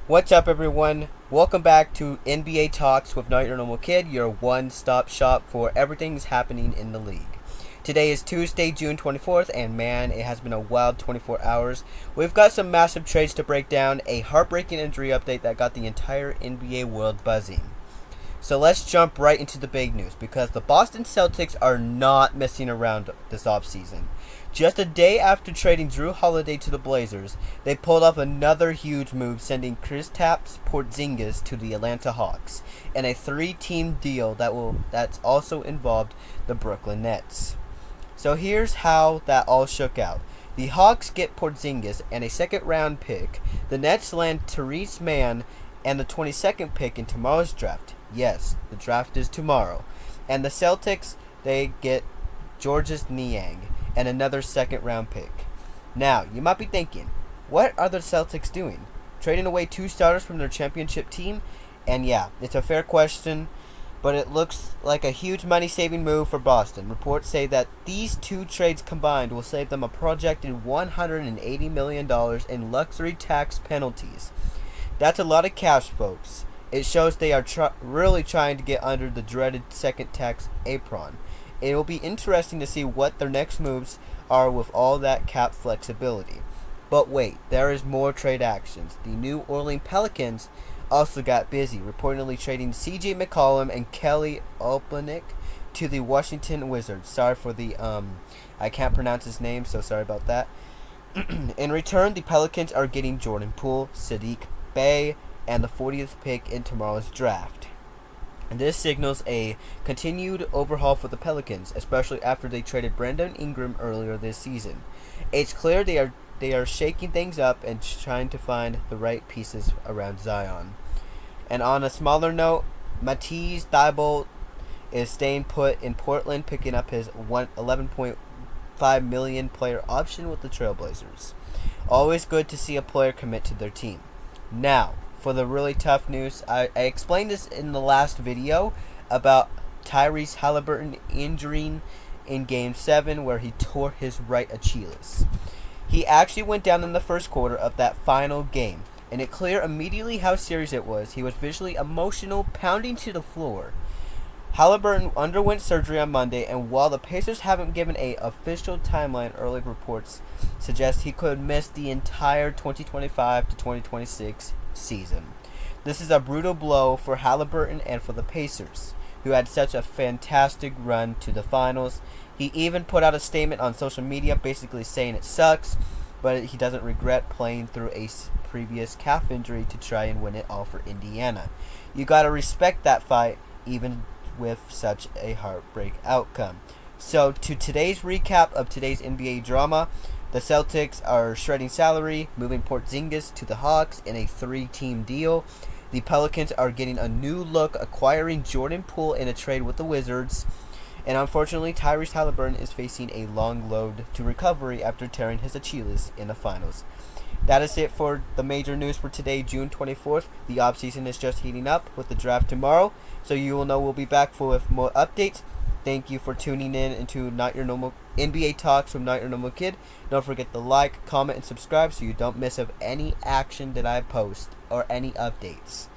What's up, everyone? Welcome back to NBA Talks with Not Your Normal Kid, your one-stop shop for everything's happening in the league. Today is Tuesday, June 24th, and man, it has been a wild 24 hours. We've got some massive trades to break down, a heartbreaking injury update that got the entire NBA world buzzing. So let's jump right into the big news, because the Boston Celtics are not messing around this offseason. Just a day after trading Drew Holiday to the Blazers, they pulled off another huge move, sending Kristaps Porzingis to the Atlanta Hawks in a three-team deal that's also involved the Brooklyn Nets. So here's how that all shook out. The Hawks get Porzingis and a second-round pick. The Nets land Therese Mann and the 22nd pick in tomorrow's draft. Yes, the draft is tomorrow. And the Celtics, they get Georges Niang and another second-round pick. Now, you might be thinking, what are the Celtics doing? Trading away two starters from their championship team? And yeah, it's a fair question, but it looks like a huge money-saving move for Boston. Reports say that these two trades combined will save them a projected $180 million in luxury tax penalties. That's a lot of cash, folks. It shows they are really trying to get under the dreaded second tax apron. It will be interesting to see what their next moves are with all that cap flexibility. But wait, there is more trade actions. The New Orleans Pelicans also got busy, reportedly trading C.J. McCollum and Kelly Olynyk to the Washington Wizards. Sorry for the I can't pronounce his name, so sorry about that. In return, the Pelicans are getting Jordan Poole, Sadiq Bey, and the 40th pick in tomorrow's draft. And this signals a continued overhaul for the Pelicans, especially after they traded Brandon Ingram earlier this season. It's clear they are shaking things up and trying to find the right pieces around Zion. And on a smaller note, Matisse Thybulle is staying put in Portland, picking up his $11.5 million player option with the Trailblazers. Always good to see a player commit to their team. Now, for the really tough news, I explained this in the last video about Tyrese Haliburton injuring in Game 7 where he tore his right Achilles. He actually went down in the first quarter of that final game, and it cleared immediately how serious it was. He was visually emotional, pounding to the floor. Haliburton underwent surgery on Monday, and while the Pacers haven't given an official timeline, early reports suggest he could miss the entire 2025 to 2026 season. This is a brutal blow for Haliburton and for the Pacers, who had such a fantastic run to the finals. He even put out a statement on social media basically saying it sucks, but he doesn't regret playing through a previous calf injury to try and win it all for Indiana. You gotta respect that fight, even with such a heartbreak outcome. So to today's recap of today's NBA drama, the Celtics are shredding salary, moving Porzingis to the Hawks in a three-team deal. The Pelicans are getting a new look, acquiring Jordan Poole in a trade with the Wizards. And unfortunately, Tyrese Haliburton is facing a long road to recovery after tearing his Achilles in the finals. That is it for the major news for today, June 24th. The offseason is just heating up with the draft tomorrow, so you will know we'll be back with more updates. Thank you for tuning in into Not Your Normal NBA Talks from Not Your Normal Kid. Don't forget to like, comment, and subscribe so you don't miss of any action that I post or any updates.